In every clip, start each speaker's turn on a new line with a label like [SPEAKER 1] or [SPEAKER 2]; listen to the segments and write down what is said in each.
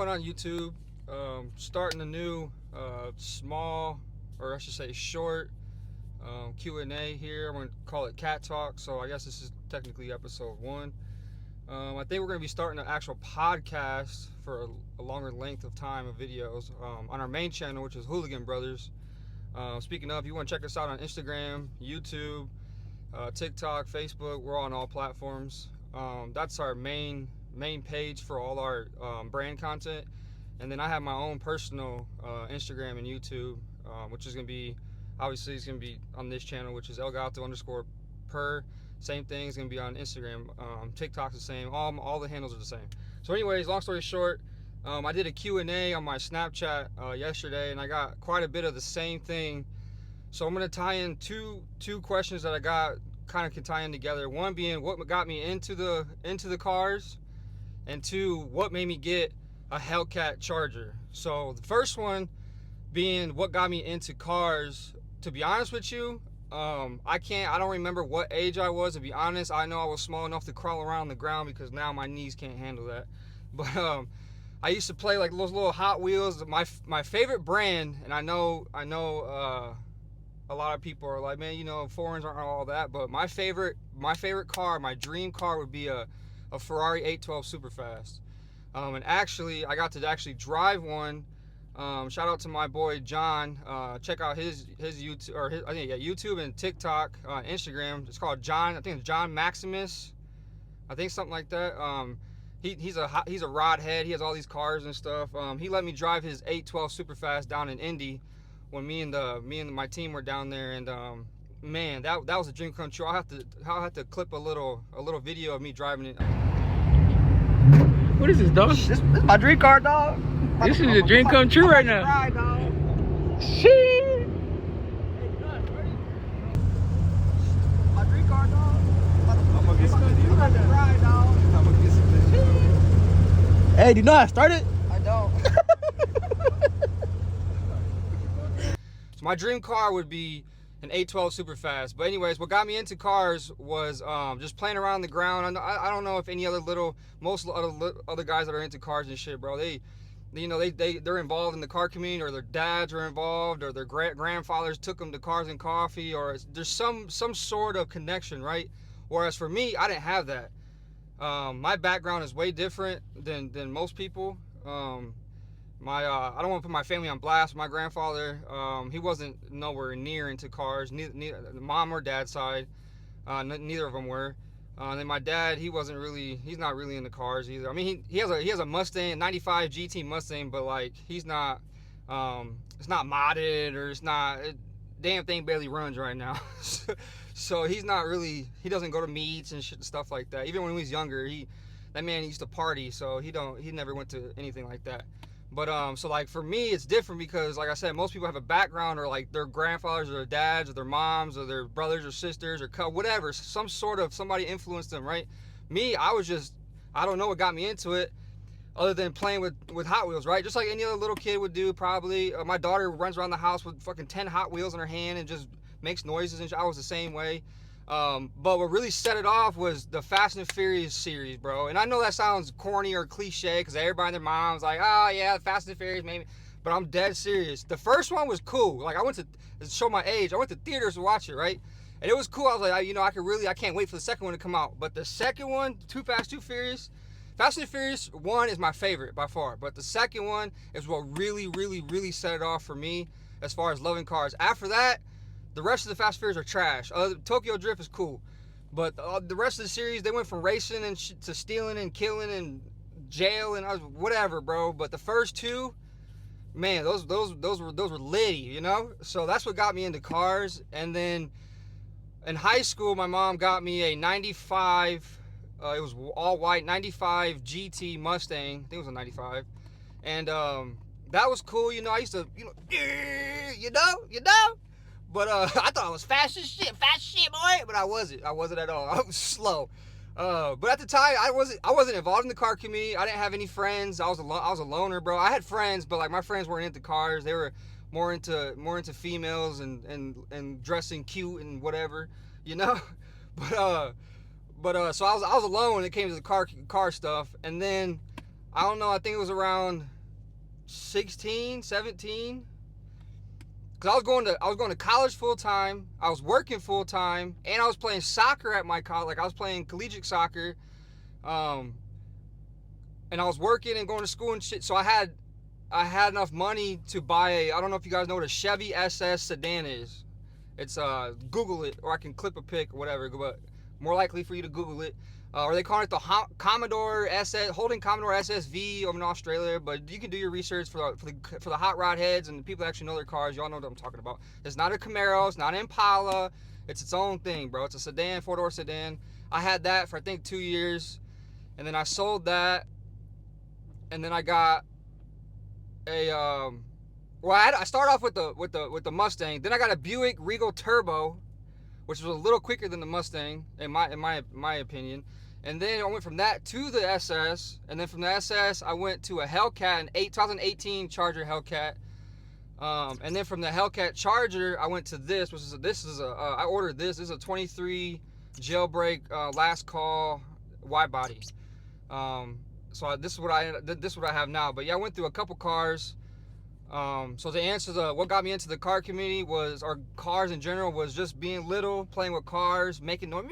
[SPEAKER 1] On YouTube, starting a new small, or I should say short, Q&A here. I'm going to call it Cat Talk, so I guess this is technically episode one. I think we're going to be starting an actual podcast for a longer length of time of videos on our main channel, which is Hooligan Brothers. Speaking of, you want to check us out on Instagram, YouTube, TikTok, Facebook. We're on all platforms. That's our main page for all our brand content. And then I have my own personal Instagram and YouTube, which is going to be, obviously it's going to be on this channel, which is elgato_per. Same thing, it's going to be on Instagram. TikTok's the same. All the handles are the same. So anyways, long story short, I did a Q&A on my Snapchat yesterday, and I got quite a bit of the same thing. So I'm going to tie in two questions that I got, kind of can tie in together. One being what got me into the cars, and two, what made me get a Hellcat Charger. So the first one being what got me into cars. To be honest with you, I don't remember what age I was. To be honest, I know I was small enough to crawl around the ground because now my knees can't handle that. But I used to play like those little Hot Wheels. My favorite brand, and I know a lot of people are like, man, you know, foreigns aren't all that, but my favorite car, my dream car would be a Ferrari 812 Superfast. And actually, I got to actually drive one. Shout out to my boy John. Check out his YouTube, or YouTube and TikTok, Instagram. It's called John. I think it's John Maximus. I think something like that. He's a rod head. He has all these cars and stuff. He let me drive his 812 Superfast down in Indy when me and my team were down there, and man, that was a dream come true. I'll have to clip a little video of me driving it.
[SPEAKER 2] What is this, dog?
[SPEAKER 3] This is my dream car, dog.
[SPEAKER 2] This is a dream come true right now.
[SPEAKER 3] Ride, dog.
[SPEAKER 2] Shit.
[SPEAKER 3] My dream car, dog. I'm gonna get some video. Ride, dog. I'm gonna get some video. Hey, do you know how to start it? I don't.
[SPEAKER 1] So my dream car would be an 812 Superfast. But anyways, what got me into cars was just playing around the ground. I don't know if most other guys that are into cars and shit, bro, they're involved in the car community, or their dads are involved, or their grandfathers took them to Cars and Coffee, or there's some sort of connection, right? Whereas for me, I didn't have that. My background is way different than most people. I don't want to put my family on blast. My grandfather, he wasn't nowhere near into cars, neither mom or dad's side. Neither of them were. And then my dad, he's not really into cars either. I mean, he has a Mustang, 95 GT Mustang, but like it's not modded, or damn thing barely runs right now. So he doesn't go to meets and shit, stuff like that. Even when he was younger, that man used to party, so he never went to anything like that. But so like for me, it's different because, like I said, most people have a background, or like their grandfathers or their dads or their moms or their brothers or sisters or whatever, some sort of somebody influenced them, right? Me, I don't know what got me into it, other than playing with Hot Wheels, right? Just like any other little kid would do, probably. My daughter runs around the house with fucking 10 Hot Wheels in her hand and just makes noises, and I was the same way. But what really set it off was the Fast and Furious series, bro. And I know that sounds corny or cliche because everybody and their mom's like, oh yeah, Fast and Furious, maybe. But I'm dead serious. The first one was cool. Like, I went to show my age. I went to theaters to watch it, right? And it was cool. I was like, I can't wait for the second one to come out. But the second one, Too Fast, Too Furious, Fast and Furious 1 is my favorite by far. But the second one is what really, really, really set it off for me as far as loving cars. After that, the rest of the Fast and Furious are trash. Tokyo Drift is cool, but the rest of the series, they went from racing to stealing and killing and jail and whatever, bro. But the first two, man, those were litty, you know. So that's what got me into cars. And then in high school, my mom got me a '95. It was all white '95 GT Mustang. I think it was a '95, and that was cool. You know, I used to, you know. But I thought I was fast as shit, boy. But I wasn't at all. I was slow. But at the time, I wasn't involved in the car community. I didn't have any friends. I was a loner, bro. I had friends, but like my friends weren't into cars. They were more into females and dressing cute and whatever, you know. So I was alone when it came to the car stuff. And then I don't know, I think it was around 16, 17. Cause I was going to college full time. I was working full time, and I was playing soccer at my college. Like I was playing collegiate soccer, and I was working and going to school and shit. So I had enough money to buy a. I don't know if you guys know what a Chevy SS sedan is. It's Google it, or I can clip a pic or whatever. But more likely for you to Google it. Or they call it the Commodore SS, Holding Commodore SSV over in Australia. But you can do your research for the hot rod heads and the people that actually know their cars. Y'all know what I'm talking about. It's not a Camaro. It's not an Impala. It's its own thing, bro. It's a sedan, 4-door sedan. I had that for I think 2 years, and then I sold that, and then I got a I started off with the Mustang. Then I got a Buick Regal Turbo, which was a little quicker than the Mustang in my opinion. And then I went from that to the SS, and then from the SS I went to a Hellcat, an 2018 Charger Hellcat. And then from the Hellcat Charger I went to this, which is I ordered this. This is a 23 jailbreak last call wide body. So this is what I have now. But yeah, I went through a couple cars. So to answer what got me into the car community or cars in general, was just being little, playing with cars, making noise,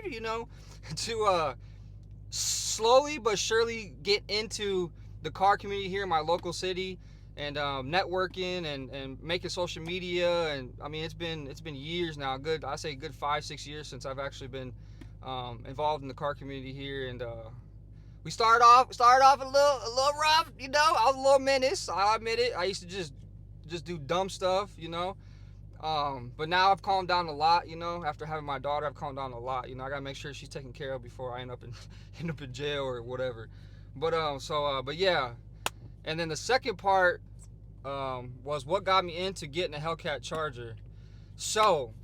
[SPEAKER 1] you know, to slowly but surely get into the car community here in my local city, and networking and making social media. And I mean, it's been years now, I say good 5-6 years since I've actually been involved in the car community here. And we started off a little rough, you know. I was a little menace, I'll admit it. I used to just do dumb stuff, you know. But now I've calmed down a lot, you know. After having my daughter, I've calmed down a lot, you know. I gotta make sure she's taken care of before I end up in jail or whatever. But but yeah. And then the second part was what got me into getting a Hellcat Charger. So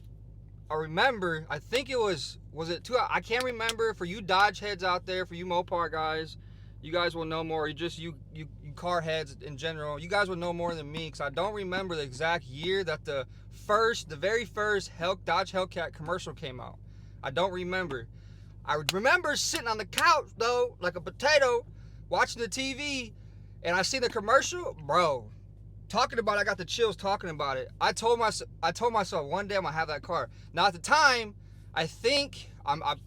[SPEAKER 1] I remember, I think it was it two? I can't remember. For you Dodge heads out there, for you Mopar guys, you guys will know more. You car heads in general, you guys will know more than me, because I don't remember the exact year that the very first Dodge Hellcat commercial came out. I don't remember. I remember sitting on the couch though, like a potato, watching the TV, and I see the commercial, bro. Talking about it, I got the chills talking about it. I told myself one day I'm gonna have that car. Now at the time, I think I'm not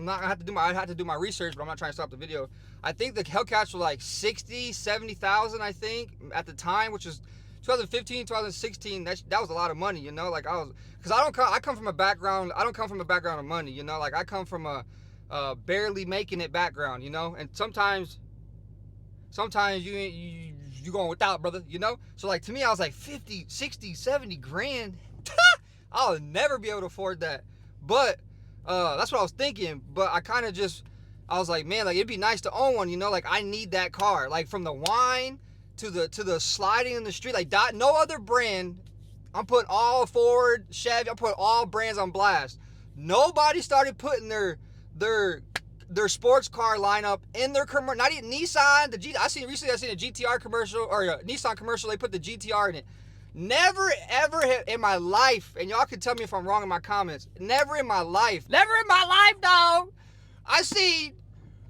[SPEAKER 1] gonna have to do I had to do my research, but I'm not trying to stop the video. I think the Hellcats were like 60, 70,000, I think, at the time, which is 2015, 2016. That was a lot of money, you know. Like because I come from a background. I don't come from a background of money, you know. Like I come from a barely making it background, you know. And sometimes you going without, brother, you know. So like to me, I was like 50, 60, 70 grand. I'll never be able to afford that. But that's what I was thinking. But I was like, man, like it'd be nice to own one, you know. Like I need that car. Like from the whine to the sliding in the street, like no other brand. I'm putting all Ford, Chevy, I'm putting all brands on blast. Nobody started putting their sports car lineup in their commercial. Not even Nissan. I seen a GTR commercial, or a Nissan commercial. They put the GTR in it. Never ever in my life, and y'all can tell me if I'm wrong in my comments. Never in my life, dog, I see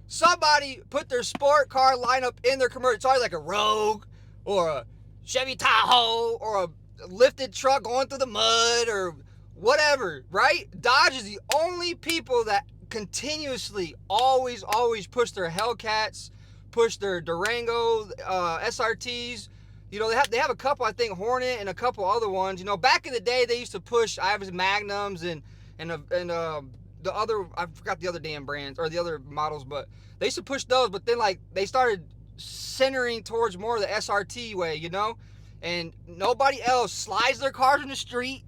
[SPEAKER 1] somebody put their sport car lineup in their commercial. It's always like a Rogue or a Chevy Tahoe or a lifted truck going through the mud or whatever, right? Dodge is the only people that continuously always push their Hellcats, push their Durango SRTs. You know, they have a couple, I think Hornet and a couple other ones. You know, back in the day they used to push Magnums and the other, I forgot the other damn brands or the other models, but they used to push those. But then like they started centering towards more of the SRT way, you know. And nobody else slides their cars in the street.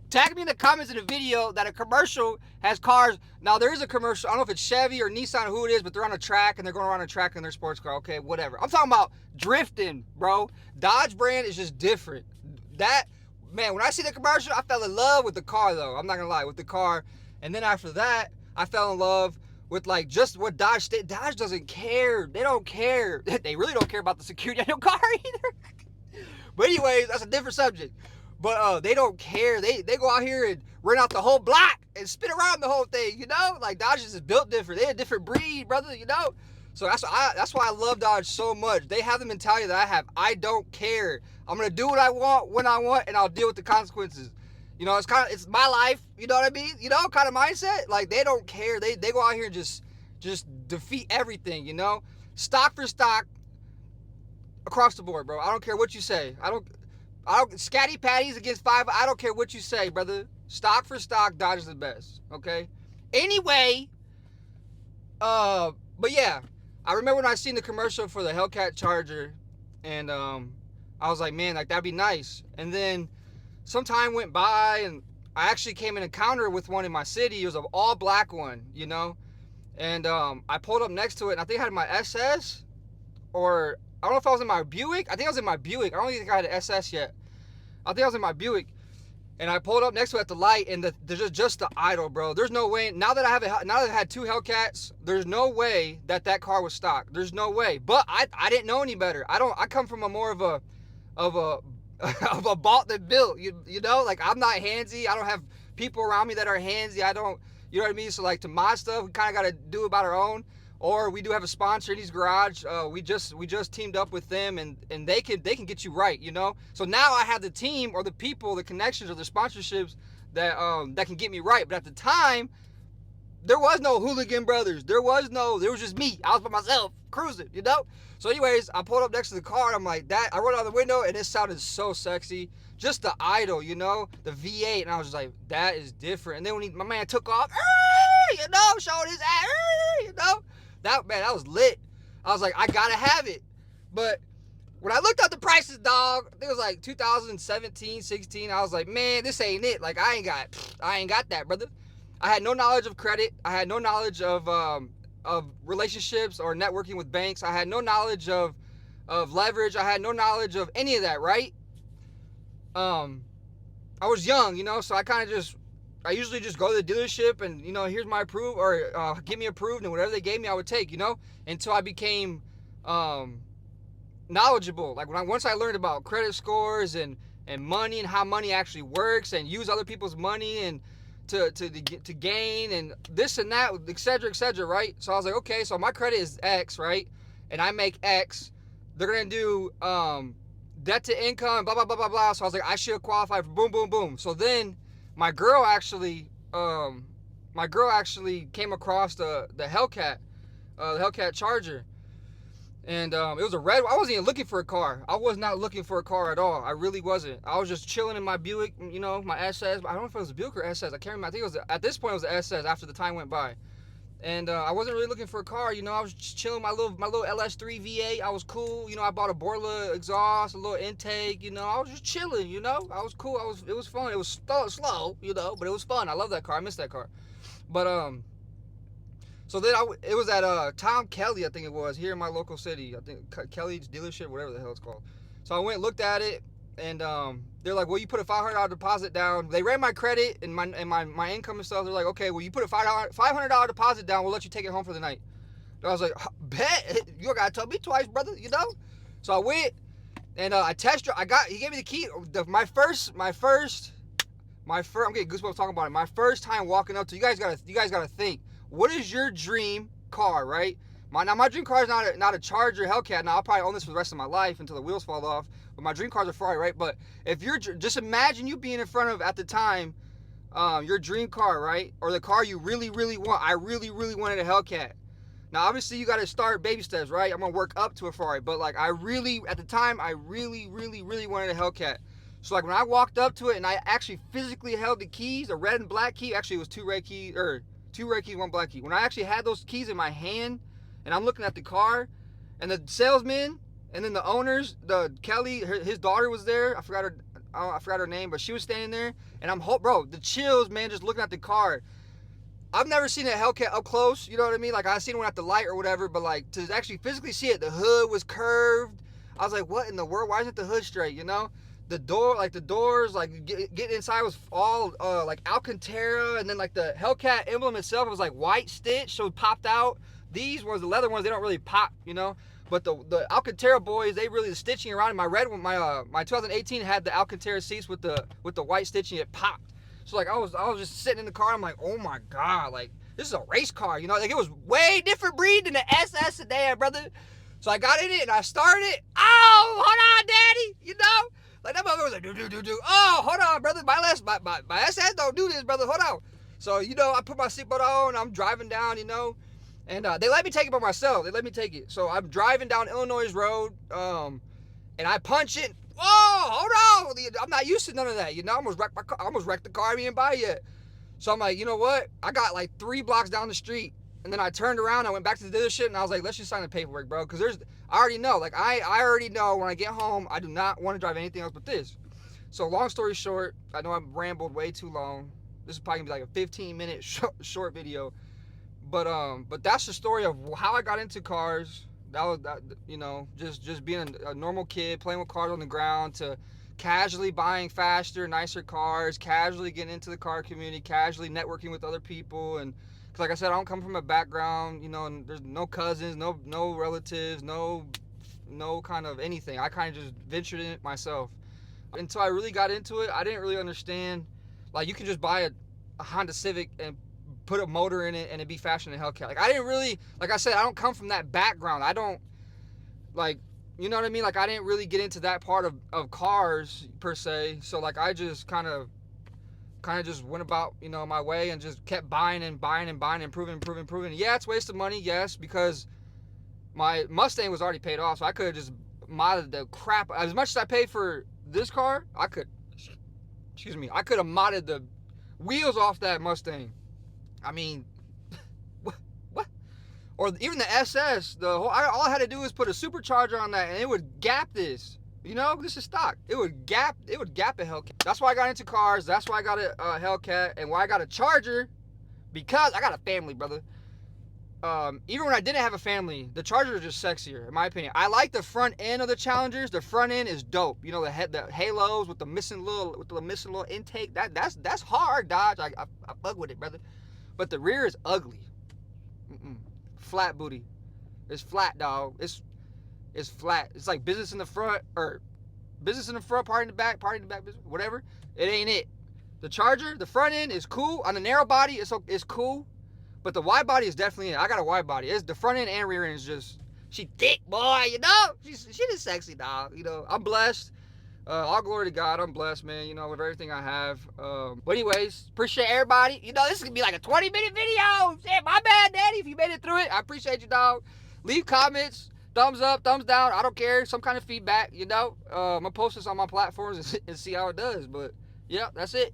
[SPEAKER 1] Tag me in the comments in the video that a commercial has cars. Now, there is a commercial. I don't know if it's Chevy or Nissan, who it is, but they're on a track, and they're going around a track in their sports car. Okay, whatever. I'm talking about drifting, bro. Dodge brand is just different. Man, when I see the commercial, I fell in love with the car, though. I'm not going to lie, with the car. And then after that, I fell in love with, like, just what Dodge doesn't care. They don't care. They really don't care about the security of your car either. But anyways, that's a different subject. But they don't care. They go out here and rent out the whole block and spin around the whole thing, you know? Like Dodge is built different. They're a different breed, brother, you know? So that's why I love Dodge so much. They have the mentality that I have. I don't care. I'm gonna do what I want when I want, and I'll deal with the consequences. You know, it's my life. You know what I mean? You know, kind of mindset. Like they don't care. They go out here and just defeat everything. You know, stock for stock, across the board, bro. I don't care what you say. I don't scatty patties against five. I don't care what you say, brother. Stock for stock, Dodge is the best. Okay. Anyway, but yeah, I remember when I seen the commercial for the Hellcat Charger, and I was like, man, like that'd be nice. And then some time went by, and I actually came in encounter with one in my city. It was an all black one, you know. And I pulled up next to it, and I think I had my SS, or I don't know if I was in my Buick. I think I was in my Buick. I don't think I had an SS yet. I think I was in my Buick. And I pulled up next to it at the light, and there's just the idle, bro. There's no way. Now that I had two Hellcats, there's no way that car was stock. There's no way. But I didn't know any better. I come from a more of a of a bought than built. You know, like I'm not handsy. I don't have people around me that are handsy. I don't. You know what I mean? So like to my stuff, we kind of got to do about our own. Or we do have a sponsor in his garage. We just teamed up with them, and they can get you right, you know. So now I have the team or the people, the connections or the sponsorships that can get me right. But at the time, there was no Hooligan Brothers. There was just me. I was by myself cruising, you know. So anyways, I pulled up next to the car, and I'm like that. I rolled out the window, and it sounded so sexy. Just the idle, you know, the V8, and I was just like, that is different. And then when my man took off, you know, showed his ass, you know. That was lit. I was like, I gotta have it. But when I looked at the prices, dog, I think it was like 2017, 16. I was like, man, this ain't it. Like I ain't got that, brother. I had no knowledge of credit. I had no knowledge of relationships or networking with banks. I had no knowledge of leverage. I had no knowledge of any of that, right? I was young, you know, so I usually just go to the dealership and, you know, here's my approved, or get me approved, and whatever they gave me, I would take, you know, until I became knowledgeable. Like once I learned about credit scores and money and how money actually works, and use other people's money and to gain and this and that, et cetera, right? So I was like, okay, so my credit is X, right? And I make X. They're going to do debt to income, blah, blah, blah, blah, blah. So I was like, I should qualify for boom, boom, boom. So then my girl actually came across the Hellcat Charger, and it was a red. I wasn't even looking for a car. I was not looking for a car at all. I really wasn't. I was just chilling in my Buick, you know, my SS. I don't know if it was a Buick or SS. I can't remember. I think it was at this point it was the SS after the time went by. And I wasn't really looking for a car, you know. I was just chilling my little LS3 V8. I was cool, you know. I bought a Borla exhaust, a little intake, you know. I was just chilling, you know. I was cool. It was fun. It was slow, you know, but it was fun. I love that car. I miss that car. But so then it was at Tom Kelly, I think it was, here in my local city. I think Kelly's dealership, whatever the hell it's called. So I went, looked at it, and they're like, well, you put a $500 deposit down. They ran my credit and my income and stuff. They're like, okay, well, you put a $500 deposit down. We'll let you take it home for the night. And I was like, bet. You gotta tell me twice, brother, you know? So I went, and I test drove. He gave me the key. My first, I'm getting goosebumps talking about it. My first time walking up to, you guys gotta think, what is your dream car, right? My dream car is not a Charger Hellcat. Now I'll probably own this for the rest of my life until the wheels fall off. But my dream car's a Ferrari, right? But if you're just imagine you being in front of, at the time, your dream car, right? Or the car you really, really want. I really, really wanted a Hellcat. Now obviously you got to start baby steps, right? I'm gonna work up to a Ferrari, but like at the time I really, really, really wanted a Hellcat. So like when I walked up to it and I actually physically held the keys, a red and black key. Actually it was two red keys, one black key. When I actually had those keys in my hand, and I'm looking at the car, and the salesman, and then the owners, the Kelly, his daughter was there. I forgot her name, but she was standing there, and bro, the chills, man, just looking at the car. I've never seen a Hellcat up close, you know what I mean? Like I seen one at the light or whatever, but like to actually physically see it, the hood was curved. I was like, what in the world? Why isn't the hood straight? You know, the doors, like getting inside was all like Alcantara, and then like the Hellcat emblem itself was like white stitch, so it popped out. These ones, the leather ones, they don't really pop, you know. But the Alcantara boys, they really, the stitching around it. My red one, my 2018 had the Alcantara seats with the white stitching. It popped. So like I was just sitting in the car. I'm like, oh my god, like this is a race car, you know, like it was way different breed than the SS sedan, brother. So I got in it and I started it. Oh, hold on, daddy, you know, like that motherfucker was like do. Oh, hold on, brother, my SS don't do this, brother. Hold on. So you know, I put my seatbelt on. I'm driving down, you know, and they let me take it by myself. They let me take it. So I'm driving down Illinois Road, and I punch it. Whoa, hold on, I'm not used to none of that, you know. I almost wrecked my car. I almost wrecked the car I didn't buy yet. So I'm like, you know what? I got like 3 blocks down the street, and then I turned around. I went back to the dealership, and I was like, let's just sign the paperwork, bro. Because I already know. Like, I already know when I get home, I do not want to drive anything else but this. So long story short, I know I've rambled way too long. This is probably gonna be like a 15-minute short video. But that's the story of how I got into cars. That was that, you know, just being a normal kid, playing with cars on the ground, to casually buying faster, nicer cars, casually getting into the car community, casually networking with other people. And cause like I said, I don't come from a background, you know, and there's no cousins, no relatives, no kind of anything. I kind of just ventured in it myself. Until I really got into it, I didn't really understand, like, you can just buy a Honda Civic and put a motor in it and it'd be faster than a Hellcat. Like, I didn't really, like I said, I don't come from that background. I don't, like, you know what I mean? Like, I didn't really get into that part of cars per se. So like, I just kind of just went about, you know, my way and just kept buying and improving. Yeah, it's a waste of money, yes, because my Mustang was already paid off, so I could have just modded the crap. As much as I paid for this car, I could have modded the wheels off that Mustang. I mean, what? Or even the SS, all I had to do was put a supercharger on that, and it would gap this. You know, this is stock. It would gap a Hellcat. That's why I got into cars. That's why I got a Hellcat, and why I got a Charger, because I got a family, brother. Even when I didn't have a family, the Charger is just sexier, in my opinion. I like the front end of the Challengers. The front end is dope. You know, the halos with the missing little intake. That's hard, Dodge. I fuck with it, brother. But the rear is ugly. Flat booty. It's flat, dog. It's flat. It's like business in the front, or business in the front, party in the back, whatever. It ain't it. The Charger, the front end is cool. On the narrow body, it's cool. But the wide body is definitely it. I got a wide body. It's the front end and rear end is just, she thick, boy, you know? She just sexy, dog. You know, I'm blessed. All glory to God. I'm blessed, man, you know, with everything I have. But anyways, appreciate everybody. You know, this is going to be like a 20-minute video. Shit, my bad, daddy, if you made it through it. I appreciate you, dog. Leave comments, thumbs up, thumbs down. I don't care. Some kind of feedback, you know. I'm going to post this on my platforms and see how it does. But, yeah, that's it.